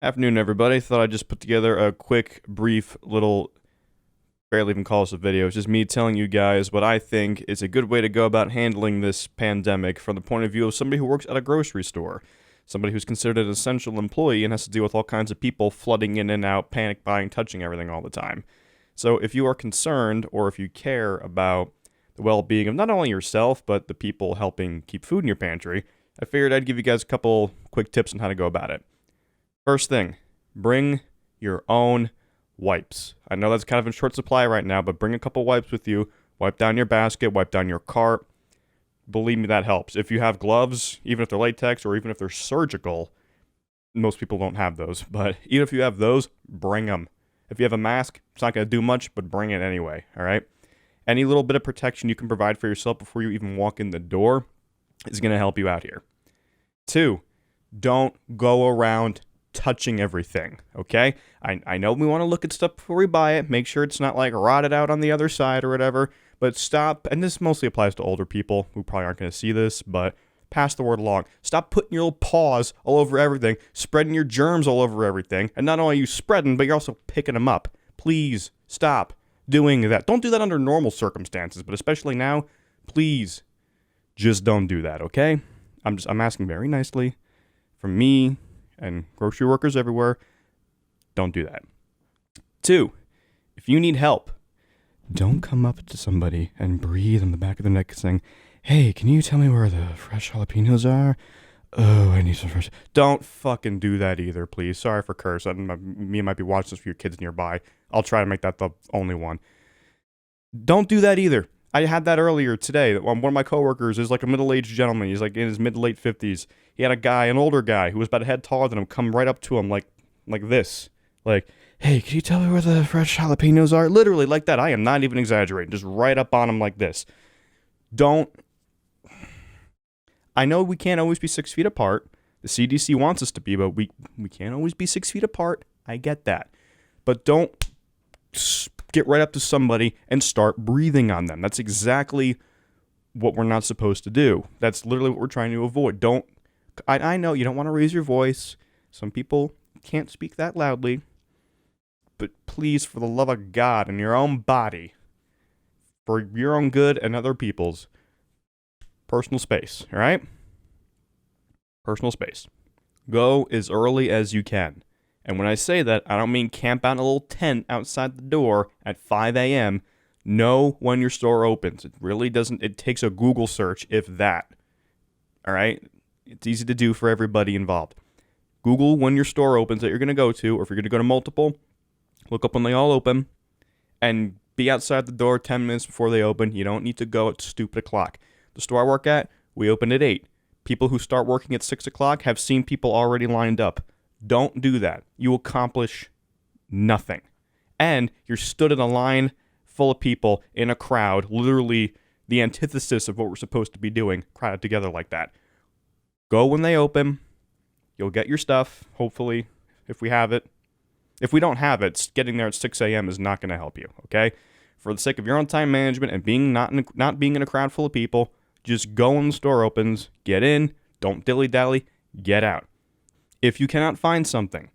Afternoon, everybody. Thought I'd just put together a quick, brief, little, barely even call this a video. It's just me telling you guys what I think is a good way to go about handling this pandemic from the point of view of somebody who works at a grocery store, somebody who's considered an essential employee and has to deal with all kinds of people flooding in and out, panic buying, touching everything all the time. So if you are concerned or if you care about the well-being of not only yourself but the people helping keep food in your pantry, I figured I'd give you guys a couple quick tips on how to go about it. First thing, bring your own wipes. I know that's kind of in short supply right now, but bring a couple wipes with you. Wipe down your basket, wipe down your cart. Believe me, that helps. If you have gloves, even if they're latex or even if they're surgical, most people don't have those, but even if you have those, bring them. If you have a mask, it's not going to do much, but bring it anyway, all right? Any little bit of protection you can provide for yourself before you even walk in the door is going to help you out here. Two, don't go around touching everything, okay? I know we want to look at stuff before we buy it, make sure it's not like rotted out on the other side or whatever, but stop, and this mostly applies to older people who probably aren't going to see this, but pass the word along. Stop putting your little paws all over everything, spreading your germs all over everything, and not only are you spreading, but you're also picking them up. Please stop doing that. Don't do that under normal circumstances, but especially now, please just don't do that, okay? I'm asking very nicely from me and grocery workers everywhere. Don't do that. Two, if you need help, don't come up to somebody and breathe on the back of the neck saying, "Hey, can you tell me where the fresh jalapenos are? Oh, I need some fresh." Don't fucking do that either, please. Sorry for curse. Me might be watching this for your kids nearby. I'll try to make that the only one. Don't do that either. I had that earlier today. One of my coworkers is like a middle-aged gentleman. He's like in his mid-late 50s. He had a guy, an older guy, who was about a head taller than him, come right up to him like this. Like, "Hey, can you tell me where the fresh jalapenos are?" Literally like that. I am not even exaggerating. Just right up on him like this. Don't. I know we can't always be 6 feet apart. The CDC wants us to be, but we can't always be 6 feet apart. I get that. But don't get right up to somebody and start breathing on them. That's exactly what we're not supposed to do. That's literally what we're trying to avoid. I know you don't want to raise your voice. Some people can't speak that loudly. But please, for the love of God and your own body, for your own good and other people's, personal space, all right? Personal space. Go as early as you can. And when I say that, I don't mean camp out in a little tent outside the door at 5 a.m. Know when your store opens. It really doesn't, it takes a Google search, if that. All right? It's easy to do for everybody involved. Google when your store opens that you're going to go to, or if you're going to go to multiple, look up when they all open, and be outside the door 10 minutes before they open. You don't need to go at stupid o'clock. The store I work at, we open at 8. People who start working at 6 o'clock have seen people already lined up. Don't do that. You accomplish nothing. And you're stood in a line full of people in a crowd, literally the antithesis of what we're supposed to be doing, crowded together like that. Go when they open. You'll get your stuff, hopefully, if we have it. If we don't have it, getting there at 6 a.m. is not going to help you, okay? For the sake of your own time management and being not being in a crowd full of people, just go when the store opens, get in, don't dilly-dally, get out. If you cannot find something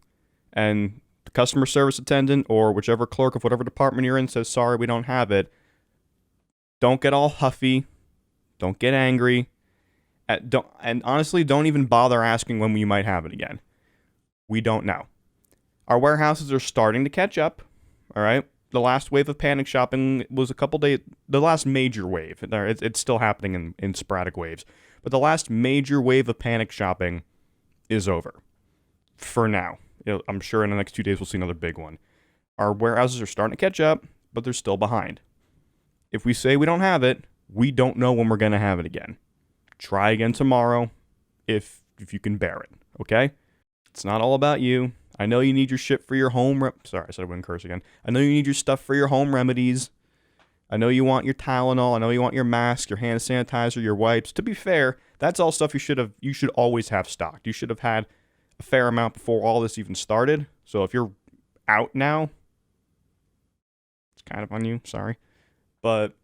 and the customer service attendant or whichever clerk of whatever department you're in says, "Sorry, we don't have it," don't get all huffy. Don't get angry. And honestly, don't even bother asking when we might have it again. We don't know. Our warehouses are starting to catch up, all right? The last wave of panic shopping was a couple days, the last major wave. It's still happening in sporadic waves. But the last major wave of panic shopping is over. For now. I'm sure in the next 2 days we'll see another big one. Our warehouses are starting to catch up, but they're still behind. If we say we don't have it, we don't know when we're going to have it again. Try again tomorrow if you can bear it, okay? It's not all about you. I know you need your shit for your home. Sorry, I said I wouldn't curse again. I know you need your stuff for your home remedies. I know you want your Tylenol. I know you want your mask, your hand sanitizer, your wipes. To be fair, that's all stuff you should always have stocked. You should have had a fair amount before all this even started. So if you're out now, it's kind of on you. Sorry. But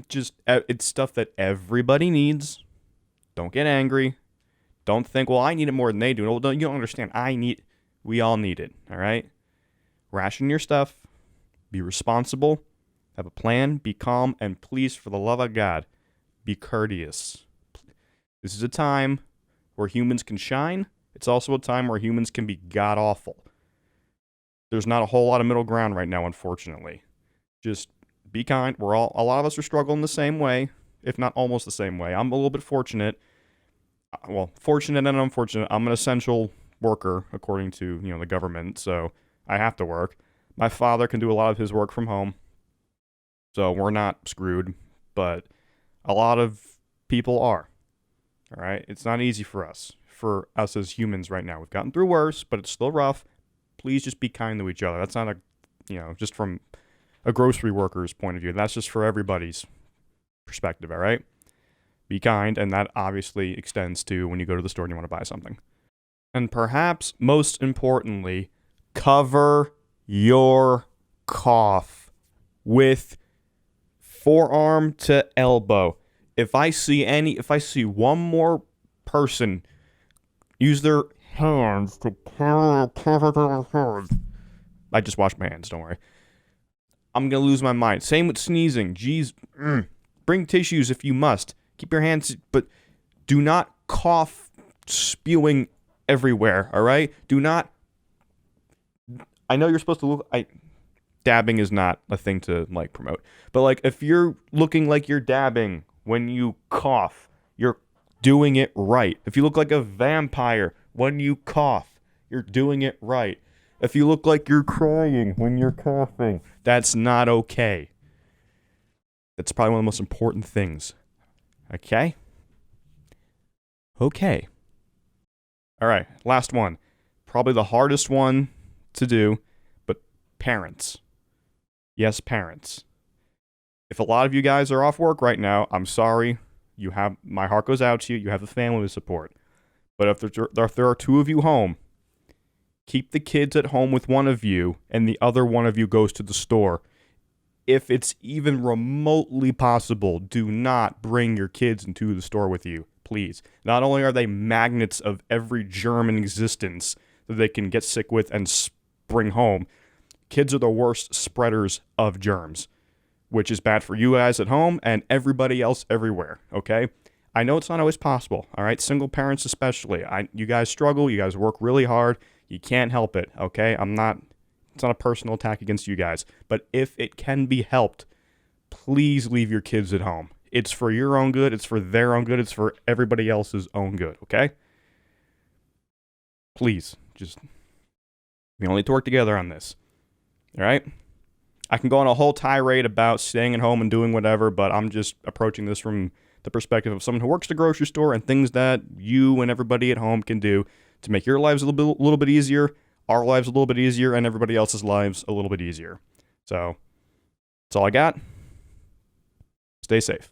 just, it's stuff that everybody needs. Don't get angry. Don't think, well, I need it more than they do. No, you don't understand. We all need it, all right? Ration your stuff. Be responsible. Have a plan. Be calm. And please, for the love of God, be courteous. This is a time where humans can shine. It's also a time where humans can be god-awful. There's not a whole lot of middle ground right now, unfortunately. Just be kind. A lot of us are struggling the same way, if not almost the same way. I'm a little bit fortunate. Well, fortunate and unfortunate. I'm an essential worker, according to, the government, so I have to work. My father can do a lot of his work from home, so we're not screwed, but a lot of people are. All right? It's not easy for us as humans right now. We've gotten through worse, but it's still rough. Please just be kind to each other. That's not just from a grocery worker's point of view. That's just for everybody's perspective, all right? Be kind, and that obviously extends to when you go to the store and you want to buy something. And perhaps most importantly, cover your cough with forearm to elbow. If I see one more person use their hands to cover their hands, I just washed my hands, don't worry. I'm going to lose my mind. Same with sneezing. Jeez. Bring tissues if you must. Keep your hands, but do not cough spewing everywhere, all right? Do not. I know you're supposed to look. Dabbing is not a thing to promote, but if you're looking like you're dabbing when you cough, you're doing it right. If you look like a vampire when you cough, you're doing it right. If you look like you're crying when you're coughing, that's not okay. That's probably one of the most important things. Okay? Okay. All right, last one. Probably the hardest one to do, but parents. Yes, parents. If a lot of you guys are off work right now, I'm sorry. My heart goes out to you. You have a family to support. But if there are two of you home, keep the kids at home with one of you, and the other one of you goes to the store. If it's even remotely possible, do not bring your kids into the store with you, please. Not only are they magnets of every germ in existence that they can get sick with and bring home, kids are the worst spreaders of germs, which is bad for you guys at home and everybody else everywhere, okay? I know it's not always possible, all right? Single parents especially. You guys struggle. You guys work really hard. You can't help it, okay? It's not a personal attack against you guys. But if it can be helped, please leave your kids at home. It's for your own good. It's for their own good. It's for everybody else's own good, okay? Please, we only need to work together on this, all right? I can go on a whole tirade about staying at home and doing whatever, but I'm just approaching this from the perspective of someone who works at a grocery store and things that you and everybody at home can do to make your lives a little bit easier, our lives a little bit easier, and everybody else's lives a little bit easier. So, that's all I got. Stay safe.